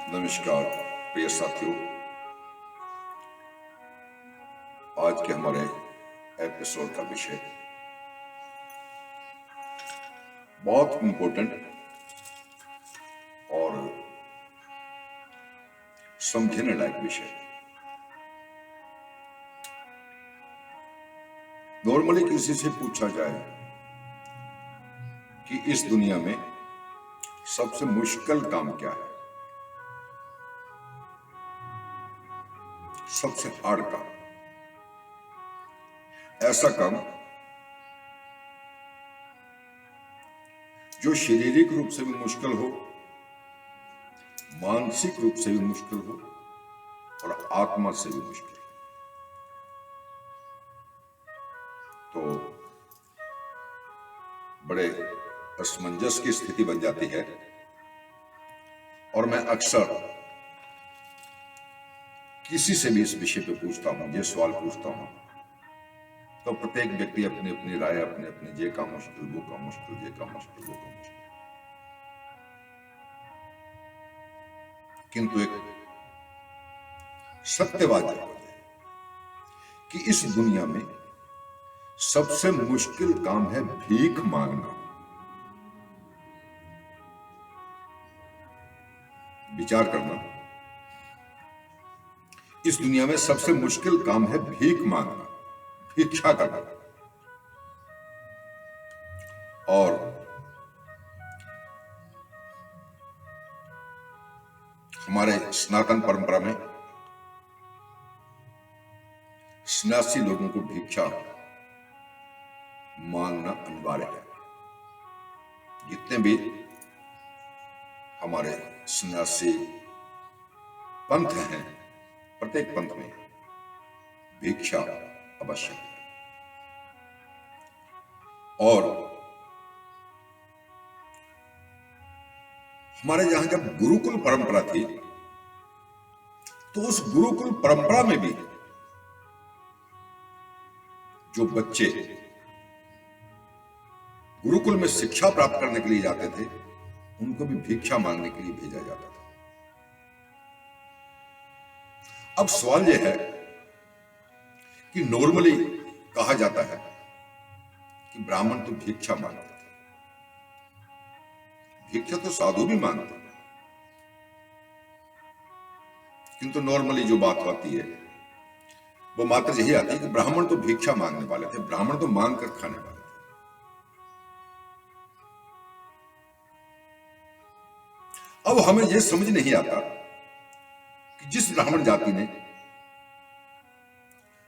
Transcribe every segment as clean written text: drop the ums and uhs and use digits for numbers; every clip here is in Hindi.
नमस्कार प्रिय साथियों, आज के हमारे एपिसोड का विषय बहुत इंपॉर्टेंट और समझने लायक विषय। नॉर्मली किसी से पूछा जाए कि इस दुनिया में सबसे मुश्किल काम क्या है, सबसे हार्ड काम, ऐसा काम जो शारीरिक रूप से भी मुश्किल हो, मानसिक रूप से भी मुश्किल हो और आत्मा से भी मुश्किल हो, तो बड़े असमंजस की स्थिति बन जाती है। और मैं अक्सर किसी से भी इस विषय पे पूछता हूं, ये सवाल पूछता हूं, तो प्रत्येक व्यक्ति अपनी अपनी राय, अपने अपने ये काम मुश्किल, वो काम मुश्किल, ये काम मुश्किल, वो काम मुश्किल। किंतु एक सत्यवाद है कि इस दुनिया में सबसे मुश्किल काम है भीख मांगना। विचार करना, इस दुनिया में सबसे मुश्किल काम है भीख मांगना, भिक्षा करना। और हमारे सनातन परंपरा में सन्यासी लोगों को भिक्षा मांगना अनिवार्य है। जितने भी हमारे सन्यासी पंथ हैं, प्रत्येक पंथ में भिक्षा अवश्य है। और हमारे यहां जब गुरुकुल परंपरा थी, तो उस गुरुकुल परंपरा में भी जो बच्चे गुरुकुल में शिक्षा प्राप्त करने के लिए जाते थे, उनको भी भिक्षा मांगने के लिए भेजा जाता था। अब सवाल यह है कि नॉर्मली कहा जाता है कि ब्राह्मण तो भिक्षा मांगते थे। भिक्षा तो साधु भी मांगते हैं, किंतु नॉर्मली जो बात होती है वो मात्र यही आती है कि ब्राह्मण तो भिक्षा मांगने वाले थे, ब्राह्मण तो मांग कर खाने वाले थे। अब हमें यह समझ नहीं आता कि जिस ब्राह्मण जाति ने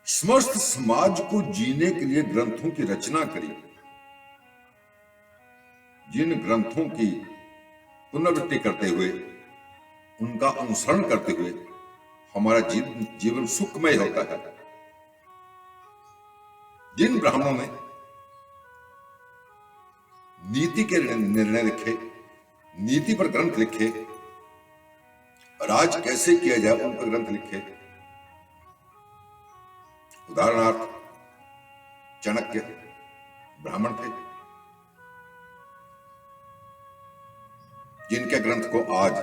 समस्त समाज को जीने के लिए ग्रंथों की रचना करी, जिन ग्रंथों की पुनरावृत्ति करते हुए, उनका अनुसरण करते हुए हमारा जीवन सुखमय होता है, जिन ब्राह्मणों ने नीति के निर्णय लिखे, नीति पर ग्रंथ लिखे, राज कैसे किया जाए उन पर ग्रंथ लिखे, उदाहरणार्थ चाणक्य ब्राह्मण थे, जिनके ग्रंथ को आज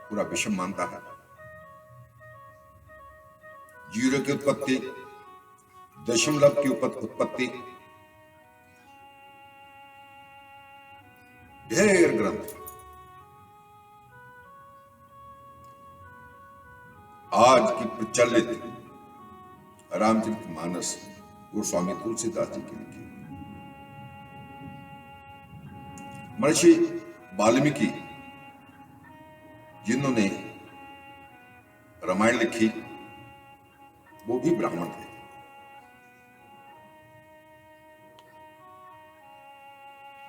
पूरा विश्व मानता है। जीरो की उत्पत्ति, दशमलव की उत्पत्ति, ढेर ग्रंथ आज की प्रचलित रामचरितमानस गोस्वामी तुलसीदास जी की लिखी, महर्षि वाल्मीकि जिन्होंने रामायण लिखी, वो भी ब्राह्मण थे।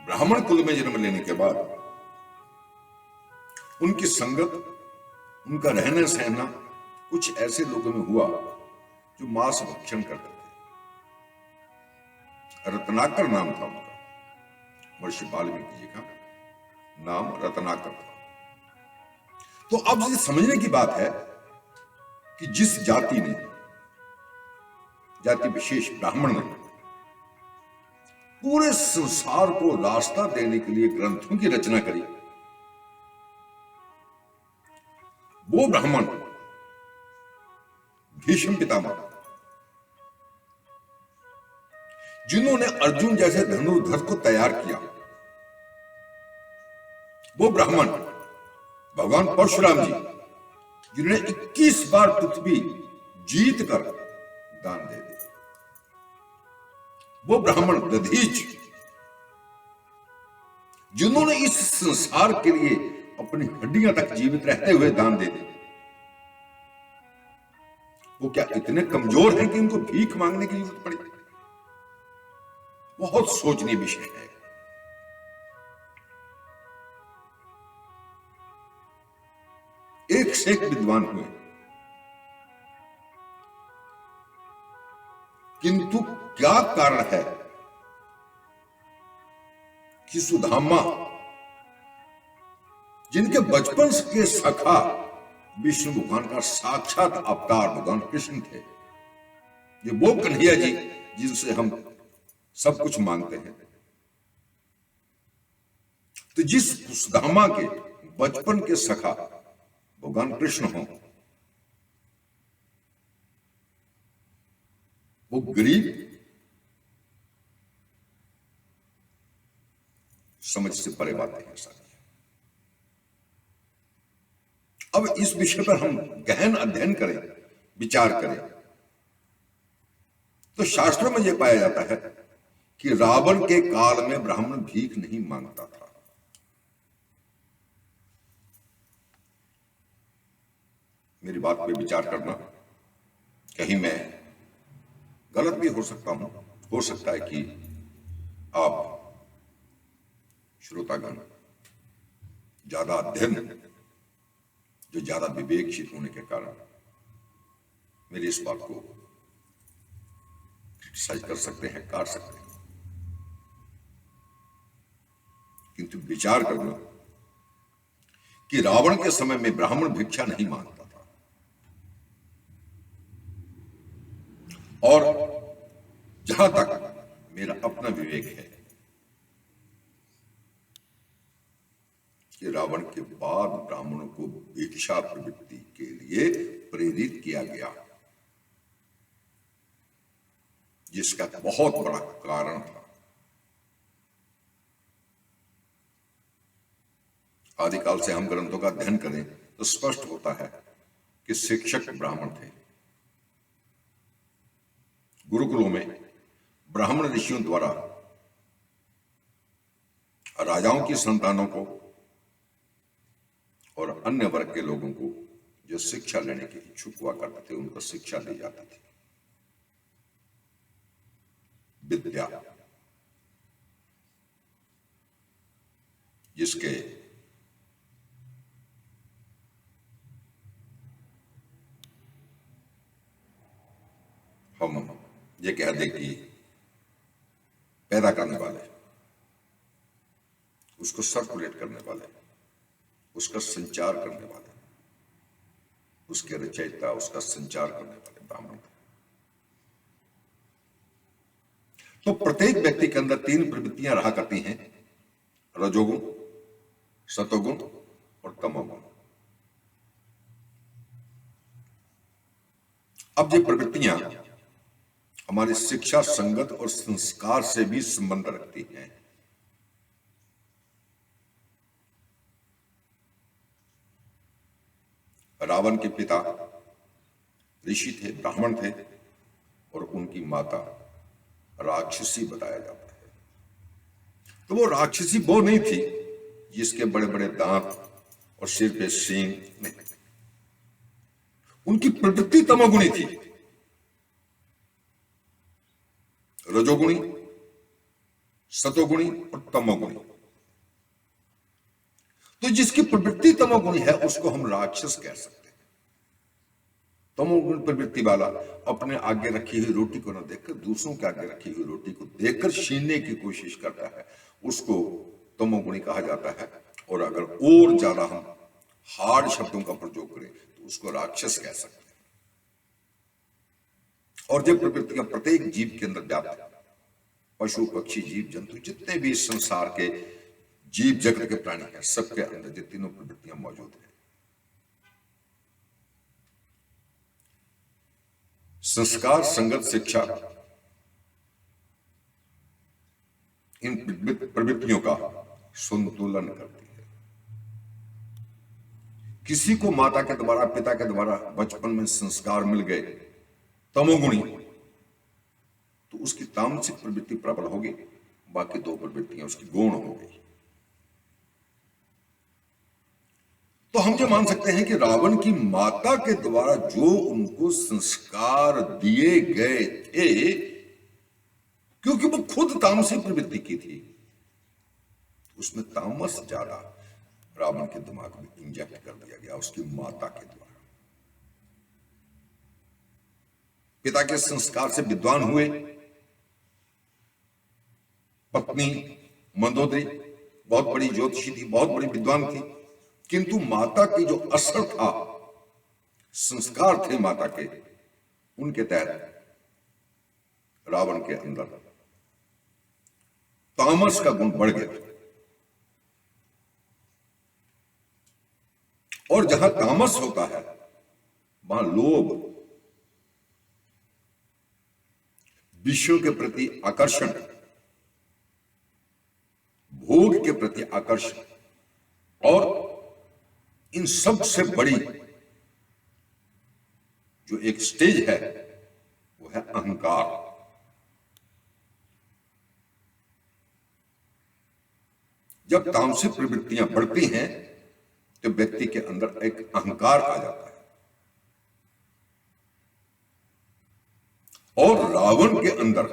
ब्राह्मण कुल में जन्म लेने के बाद उनकी संगत, उनका रहना सहना कुछ ऐसे लोगों में हुआ जो मांस भक्षण करते थे। रत्नाकर नाम था उनका, महर्षि वाल्मीकि जी का नाम रत्नाकर था। तो अब ये समझने की बात है कि जिस जाति ने, जाति विशेष ब्राह्मण ने पूरे संसार को रास्ता देने के लिए ग्रंथों की रचना करी, वो ब्राह्मण भीष्म पितामह, जिन्होंने अर्जुन जैसे धनुर्धर को तैयार किया, वो ब्राह्मण भगवान परशुराम जी, जिन्होंने 21 बार पृथ्वी जीत कर दान दे दी, वो ब्राह्मण दधीच, जिन्होंने इस संसार के लिए अपनी हड्डियां तक जीवित रहते हुए दान दे दी, वो क्या इतने कमजोर हैं कि उनको भीख मांगने की जरूरत पड़ी? बहुत सोचनीय विषय है। एक से एक विद्वान हुए, किंतु क्या कारण है कि सुदामा, जिनके बचपन के सखा विष्णु भगवान का साक्षात अवतार भगवान कृष्ण थे, ये वो कन्हैया जी जिनसे हम सब कुछ मांगते हैं, तो जिस सुदामा के बचपन के सखा भगवान कृष्ण हो, वो गरीब, समझ से परे बातें हैं सारी। अब इस विषय पर हम गहन अध्ययन करें, विचार करें, तो शास्त्रों में यह पाया जाता है कि रावण के काल में ब्राह्मण भीख नहीं मांगता था। मेरी बात पे विचार करना, कहीं मैं गलत भी हो सकता हूं, हो सकता है कि आप श्रोतागण ज्यादा अध्ययन, जो ज्यादा विवेकशील होने के कारण मेरी इस बात को क्रिटिसाइज कर सकते हैं, काट सकते हैं, किंतु विचार करना कि रावण के समय में ब्राह्मण भिक्षा नहीं मांगता था, और जहां तक मेरा अपना विवेक है कि रावण के बाद ब्राह्मणों को भिक्षा प्रवृत्ति के लिए प्रेरित किया गया, जिसका बहुत बड़ा कारण था। आदिकाल से हम ग्रंथों का अध्ययन करें तो स्पष्ट होता है कि शिक्षक ब्राह्मण थे। गुरुकुलों में ब्राह्मण ऋषियों द्वारा राजाओं की संतानों को और अन्य वर्ग के लोगों को जो शिक्षा लेने के इच्छुक हुआ करते थे, उनको शिक्षा दी जाती थी। विद्या, जिसके हम ये कह दें कि पैदा करने वाले, उसको सर्कुलेट करने वाले, उसका संचार करने वाले, उसके रचयिता, उसका संचार करने वाले ब्राह्मण थे। तो प्रत्येक व्यक्ति के अंदर 3 प्रवृत्तियां रहा करती हैं, रजोगुण, सतोगुण और तमोगुण। अब ये प्रवृत्तियां हमारी शिक्षा, संगत और संस्कार से भी संबंध रखती हैं। रावण के पिता ऋषि थे, ब्राह्मण थे, और उनकी माता राक्षसी बताया जाता है। तो वो राक्षसी वो नहीं थी जिसके बड़े बड़े दांत और सिर पे सींग, नहीं, उनकी प्रवृत्ति तमोगुणी थी, रजोगुणी, सतोगुणी और तमोगुणी। तो जिसकी प्रवृत्ति तमोगुणी है उसको हम राक्षस कह सकते हैं। तमोगुण प्रवृत्ति वाला अपने आगे रखी हुई रोटी को न देखकर दूसरों के आगे रखी हुई रोटी को देखकर छीनने की कोशिश करता है, उसको तमोगुणी कहा जाता है। और अगर और ज्यादा हम हार्ड शब्दों का प्रयोग करें तो उसको राक्षस कह सकते हैं। और जब प्रवृत्तियां प्रत्येक जीव के अंदर व्याप्त है, पशु पक्षी जीव जंतु जितने भी संसार के जीव जगत के प्राणी हैं, सबके अंदर ये तीनों प्रवृत्तियां मौजूद हैं। संस्कार संगत शिक्षा इन प्रवृत्तियों का संतुलन करती है। किसी को माता के द्वारा, पिता के द्वारा बचपन में संस्कार मिल गए तमोगुणी, तो उसकी तामसिक प्रवृत्ति प्रबल होगी, बाकी दो प्रवृत्तियां उसकी गौण हो गई। तो हम क्या मान सकते हैं कि रावण की माता के द्वारा जो उनको संस्कार दिए गए थे, क्योंकि वो खुद तामसिक प्रवृत्ति की थी, उसमें तामस ज्यादा रावण के दिमाग में इंजेक्ट कर दिया गया उसकी माता के द्वारा। पिता के संस्कार से विद्वान हुए, पत्नी मंदोदरी बहुत बड़ी ज्योतिषी थी, बहुत बड़ी विद्वान थी, किंतु माता की जो असर था, संस्कार थे माता के, उनके तहत रावण के अंदर तामस का गुण बढ़ गया। और जहां तामस होता है वहां लोभ, विषयों के प्रति आकर्षण, भोग के प्रति आकर्षण, और इन सब से बड़ी जो एक स्टेज है वो है अहंकार। जब तामसिक प्रवृत्तियां बढ़ती हैं तो व्यक्ति के अंदर एक अहंकार आ जाता है, और रावण के अंदर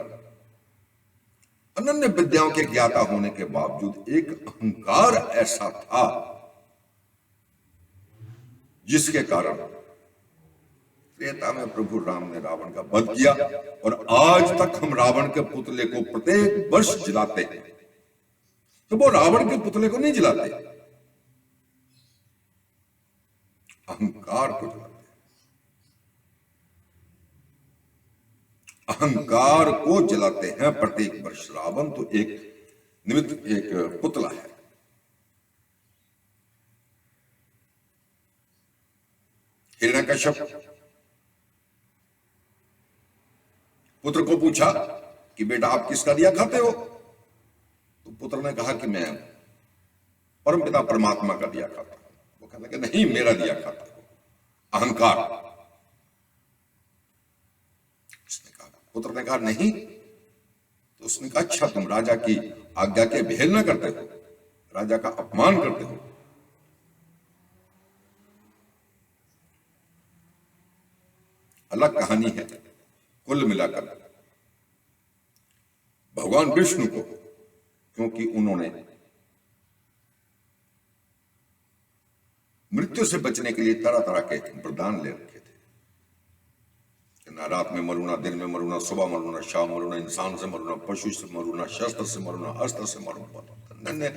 अनन्य विद्याओं के ज्ञाता होने के बावजूद एक अहंकार ऐसा था जिसके कारण त्रेता में प्रभु राम ने रावण का वध किया। और आज तक हम रावण के पुतले को प्रत्येक वर्ष जलाते हैं, तो वो रावण के पुतले को नहीं जलाते, अहंकार को जलाते हैं। अहंकार को जलाते हैं प्रत्येक वर्ष। रावण तो एक निमित्त, एक पुतला है। हिरण्यकश्यप पुत्र को पूछा कि बेटा आप किसका दिया खाते हो? तो पुत्र ने कहा कि मैं परमपिता परमात्मा का दिया खाता हूं। वो कहने लगे नहीं, मेरा दिया खाता हूं। अहंकार। उसने कहा, पुत्र ने कहा नहीं। तो उसने कहा अच्छा, तुम राजा की आज्ञा के भेद न करते हो, राजा का अपमान करते हो। अलग कहानी है। कुल मिलाकर भगवान विष्णु को, क्योंकि उन्होंने मृत्यु से बचने के लिए तरह तरह के वरदान ले रखे थे, ना रात में मरूना, दिन में मरूना, सुबह मरूना, शाम मरूना, इंसान से मरूना, पशु से मरूना, शस्त्र से मरूना, अस्त्र से मरूना।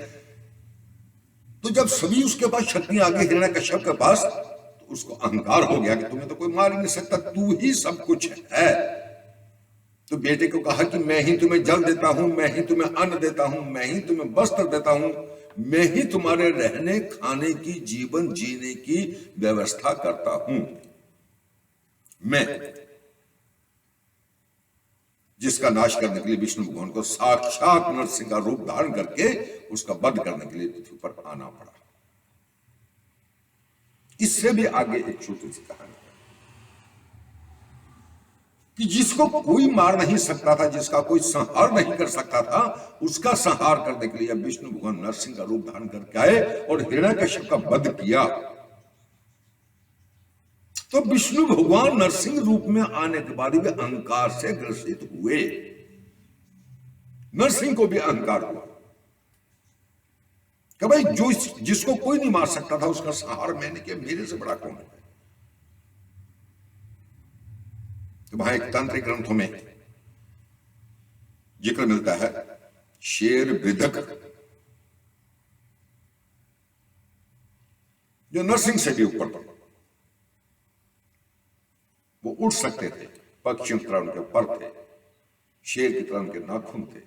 तो जब सभी उसके पास शक्तियां आ गई हिरण्यकश्यप के पास, तो उसको अहंकार हो गया कि तुम्हें तो कोई मार ही नहीं सकता, तू ही सब कुछ है। तो बेटे को कहा कि मैं ही तुम्हें जल देता हूं, मैं ही तुम्हें अन्न देता हूं, मैं ही तुम्हें वस्त्र देता हूं, मैं ही तुम्हारे रहने खाने की, जीवन जीने की व्यवस्था करता हूं। मैं, जिसका नाश करने के लिए विष्णु भगवान को साक्षात नरसिंह का रूप धारण करके उसका वध करने के लिए पृथ्वी पर आना पड़ा। इससे भी आगे एक छोटी सी कहानी है कि जिसको कोई मार नहीं सकता था, जिसका कोई संहार नहीं कर सकता था, उसका संहार करने के लिए विष्णु भगवान नरसिंह का रूप धारण करके आए और हिरण्यकश्यप का वध किया। तो विष्णु भगवान नरसिंह रूप में आने के बाद वे अहंकार से ग्रसित हुए। नरसिंह को भी अहंकार हुआ कि भाई जो जिसको कोई नहीं मार सकता था उसका संहार मैंने किया, मेरे से बड़ा कौन है। तो वहां एक तांत्रिक ग्रंथों में जिक्र मिलता है शेर वृद्धक, जो नरसिंह से भी ऊपर था। वो उड़ सकते थे, पक्षियों की तरह उनके पर थे, शेर की तरह उनके नाखून थे,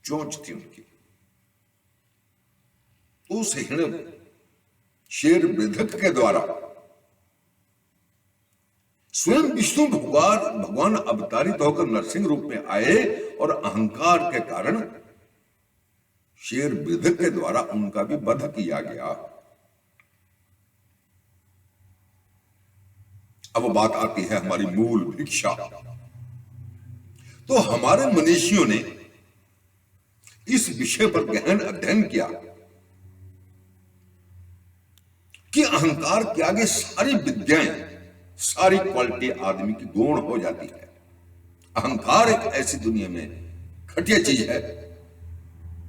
चोंच थी उनकी। उस हिरण शेर वृद्धक के द्वारा स्वयं विष्णु भगवान अवतारित होकर नरसिंह रूप में आए और अहंकार के कारण शेर वृद्ध के द्वारा उनका भी वध किया गया। अब बात आती है हमारी मूल भिक्षा। तो हमारे मनीषियों ने इस विषय पर गहन अध्ययन किया कि अहंकार के आगे सारी विद्याएं, सारी क्वालिटी आदमी की गौण हो जाती है। अहंकार एक ऐसी दुनिया में घटिया चीज है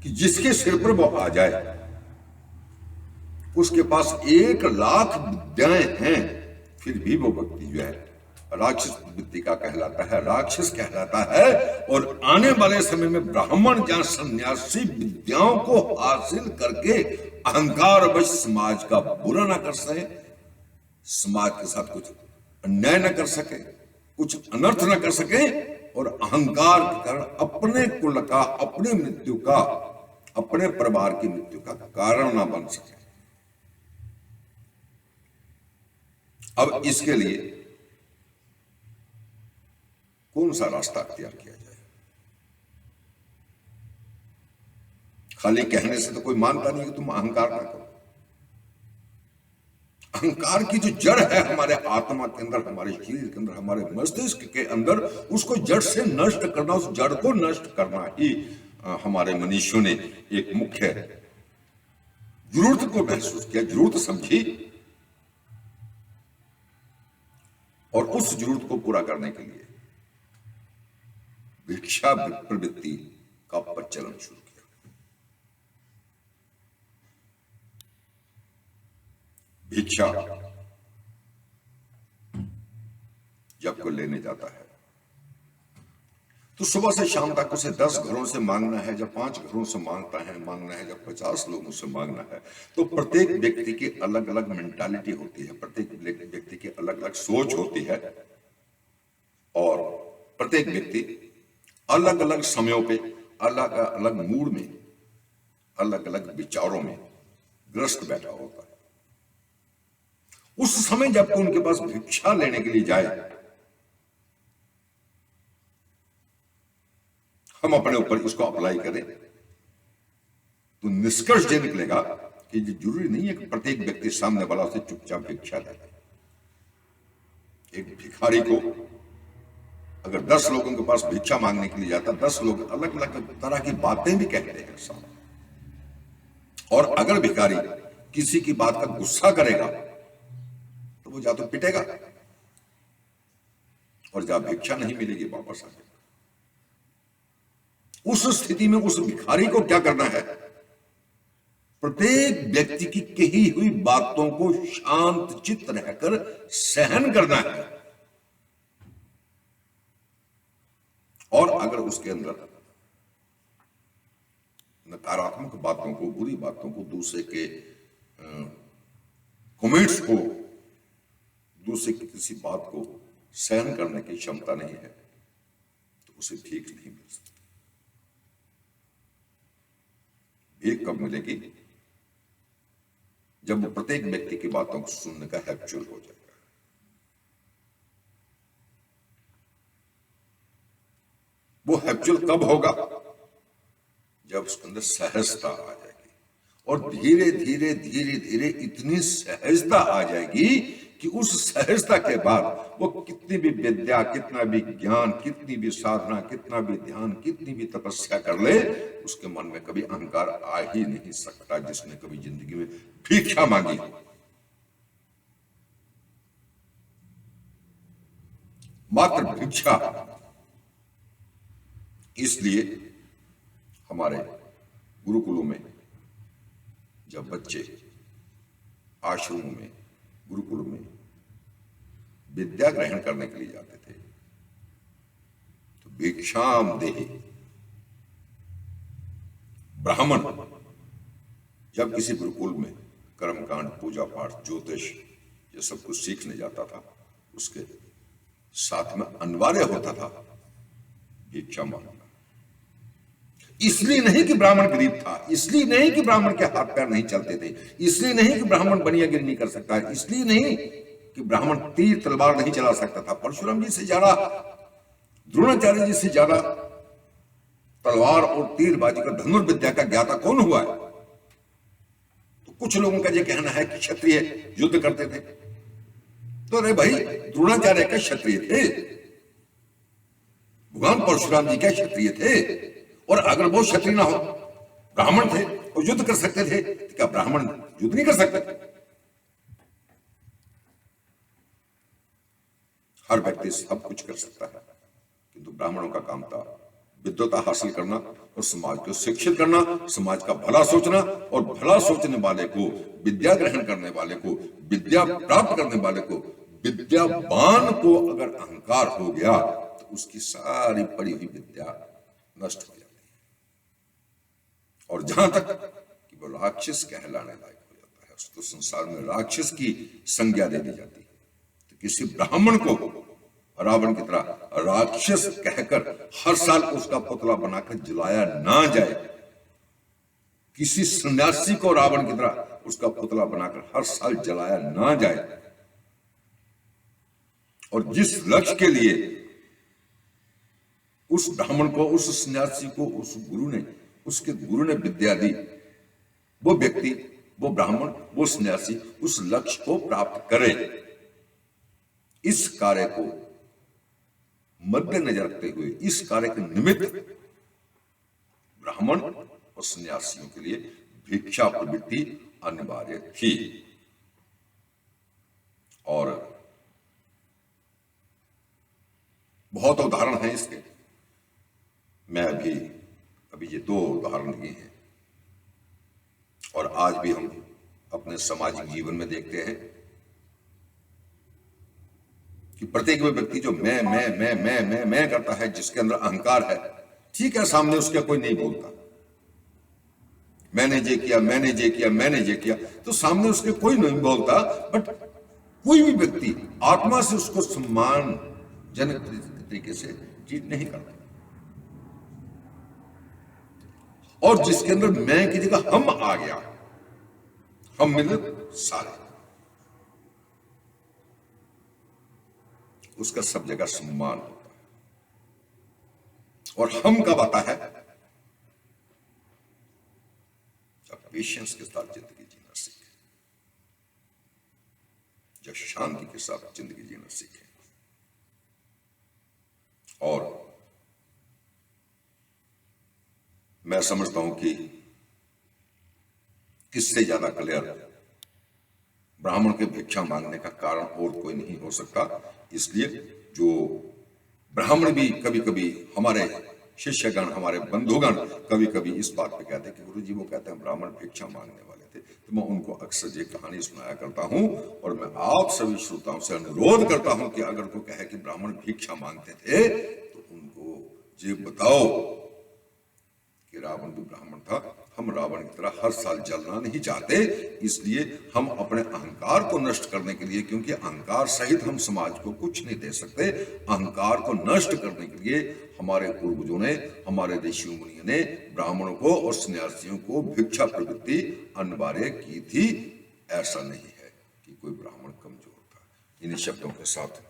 कि जिसके सिर पर वो आ जाए, उसके पास 1,00,000 विद्याएं हैं, फिर भी वो व्यक्ति जो है राक्षस वृत्ति का कहलाता है, राक्षस कहलाता है। और आने वाले समय में ब्राह्मण या सन्यासी विद्याओं को हासिल करके अहंकार वश समाज का बुरा ना कर सके, समाज के साथ कुछ अन्याय न कर सके, कुछ अनर्थ न कर सके, और अहंकार के कारण अपने कुल का, अपने मृत्यु का, अपने परिवार की मृत्यु का कारण ना बन सके। अब इसके लिए कौन सा रास्ता अख्तियार किया जाए? खाली कहने से तो कोई मानता नहीं कि तुम अहंकार ना करो। अहंकार की जो जड़ है हमारे आत्मा के अंदर, हमारे शरीर के अंदर, हमारे मस्तिष्क के अंदर, उसको जड़ से नष्ट करना, उस जड़ को नष्ट करना ही हमारे मनीषियों ने एक मुख्य जरूरत को महसूस किया, जरूरत समझी, और उस जरूरत को पूरा करने के लिए भिक्षा प्रवृत्ति का प्रचलन शुरू किया। भिक्षा जब कोई लेने जाता है तो सुबह से शाम तक उसे 10 घरों से मांगना है, जब 5 घरों से मांगता है मांगना है, जब 50 लोगों से मांगना है, तो प्रत्येक व्यक्ति की अलग अलग मेंटालिटी होती है, प्रत्येक व्यक्ति की अलग अलग सोच होती है, और प्रत्येक व्यक्ति अलग अलग समयों पे, अलग अलग मूड में, अलग अलग विचारों में ग्रस्त बैठा होता है। उस समय जब उनके पास भिक्षा लेने के लिए जाए, हम अपने ऊपर इसको अप्लाई करें, तो निष्कर्ष ये निकलेगा कि ये जरूरी नहीं है कि प्रत्येक व्यक्ति सामने वाला उसे चुपचाप भिक्षा दे। एक भिखारी को अगर 10 लोगों के पास भिक्षा मांगने के लिए जाता, 10 लोग अलग अलग तरह की बातें भी कहते हैं सामने, और अगर भिखारी किसी की बात का गुस्सा करेगा तो वो या तो पिटेगा और या भिक्षा नहीं मिलेगी, वापस आ जाएगा। उस स्थिति में उस भिखारी को क्या करना है? प्रत्येक व्यक्ति की कही हुई बातों को शांत चित्त रहकर सहन करना है, और अगर उसके अंदर नकारात्मक बातों को, बुरी बातों को, दूसरे के कमेंट्स को, दूसरे की किसी बात को सहन करने की क्षमता नहीं है, तो उसे भीख नहीं मिल सकती। भीख कब मिलेगी? जब वो प्रत्येक व्यक्ति की बातों को सुनने का हैबिचुअल हो जाएगा। वो हैबिचुअल कब होगा? जब उसके अंदर सहजता आ जाएगी, और धीरे धीरे धीरे धीरे इतनी सहजता आ जाएगी कि उस सहजता के बाद वो कितनी भी विद्या, कितना भी ज्ञान, कितनी भी साधना, कितना भी ध्यान, कितनी भी तपस्या कर ले, उसके मन में कभी अहंकार आ ही नहीं सकता, जिसने कभी जिंदगी में भिक्षा मांगी हो। मात्र भिक्षा। इसलिए हमारे गुरुकुलों में जब बच्चे आश्रमों में, गुरुकुलों में विद्या ग्रहण करने के लिए जाते थे, तो भिक्षाम देहि, ब्राह्मण जब किसी गुरुकुल में कर्मकांड, पूजा पाठ, ज्योतिष ये सब कुछ सीखने जाता था, उसके साथ में अनिवार्य होता था भिक्षा मांगना। इसलिए नहीं कि ब्राह्मण गरीब था, इसलिए नहीं कि ब्राह्मण के हाथ पैर नहीं चलते थे, इसलिए नहीं कि ब्राह्मण बनियागिरी नहीं कर सकता है, इसलिए नहीं, कि ब्राह्मण तीर तलवार नहीं चला सकता था। परशुराम जी से ज्यादा, द्रोणाचार्य जी से ज्यादा तलवार और तीरबाजी का, धनुर्विद्या का ज्ञाता कौन हुआ है? तो कुछ लोगों का यह कहना है कि क्षत्रिय युद्ध करते थे। तो अरे भाई, द्रोणाचार्य का क्षत्रिय थे, भगवान परशुराम जी क्या क्षत्रिय थे? और अगर वो क्षत्रिय ना हो, ब्राह्मण थे और युद्ध कर सकते थे, तो क्या ब्राह्मण युद्ध नहीं कर सकते? हर व्यक्ति सब कुछ कर सकता है, किंतु ब्राह्मणों का काम था विद्वता हासिल करना और समाज को शिक्षित करना, समाज का भला सोचना, और भला सोचने वाले को, विद्या ग्रहण करने वाले को, विद्या प्राप्त करने वाले को, विद्यावान को अगर अहंकार हो गया तो उसकी सारी पड़ी हुई विद्या नष्ट हो जाती है, और जहां तक कि वो राक्षस कहलाने लायक हो जाता है, उसको संसार में राक्षस की संज्ञा दे दी जाती है। तो किसी ब्राह्मण को रावण की तरह राक्षस कहकर हर साल उसका पुतला बनाकर जलाया ना जाए, किसी सन्यासी को रावण की तरह उसका पुतला बनाकर हर साल जलाया ना जाए, और जिस लक्ष्य के लिए उस ब्राह्मण को, उस सन्यासी को, उस गुरु ने, उसके गुरु ने विद्या दी, वो व्यक्ति, वो ब्राह्मण, वो सन्यासी उस लक्ष्य को प्राप्त करे। इस कार्य को मद्देनजर रखते हुए, इस कार्य के निमित्त ब्राह्मण और सन्यासियों के लिए भिक्षा प्रवृत्ति अनिवार्य थी। और बहुत उदाहरण हैं इसके, मैं अभी ये 2 उदाहरण दिए हैं, और आज भी हम अपने सामाजिक जीवन में देखते हैं कि प्रत्येक व्यक्ति जो मैं करता है, जिसके अंदर अहंकार है, ठीक है, सामने उसके कोई नहीं बोलता, मैंने ये किया, मैंने ये किया, मैंने ये किया, तो सामने उसके कोई नहीं बोलता, बट कोई भी व्यक्ति आत्मा से उसको सम्मानजनक तरीके से ट्रीट नहीं करता, और जिसके अंदर मैं की जगह हम आ गया, हम मिले सारे, उसका सब जगह सम्मान होता है। और हम कब आता है? जब पेशेंस के साथ जिंदगी जीना सीखे, जब शांति के साथ जिंदगी जीना सीखे। और मैं समझता हूं कि किससे ज्यादा क्लियर ब्राह्मण के भिक्षा मांगने का कारण और कोई नहीं हो सकता। इसलिए जो ब्राह्मण भी कभी कभी, हमारे शिष्यगण, हमारे बंधुगण कभी कभी इस बात पे कहते हैं कि गुरुजी वो कहते हैं ब्राह्मण भिक्षा मांगने वाले थे, तो मैं उनको अक्सर ये कहानी सुनाया करता हूं, और मैं आप सभी श्रोताओं से अनुरोध करता हूं कि अगर कोई कहे कि ब्राह्मण भिक्षा मांगते थे, तो उनको ये बताओ कि रावण भी ब्राह्मण था। हम रावण की तरह हर साल जलना नहीं चाहते, इसलिए हम अपने अहंकार को नष्ट करने के लिए, क्योंकि अहंकार सहित हम समाज को कुछ नहीं दे सकते, अहंकार को नष्ट करने के लिए हमारे पूर्वजों ने, हमारे ऋषियों मुनियों ने ब्राह्मणों को और सन्यासियों को भिक्षा प्रवृत्ति अनिवार्य की थी। ऐसा नहीं है कि कोई ब्राह्मण कमजोर था। इन शब्दों के साथ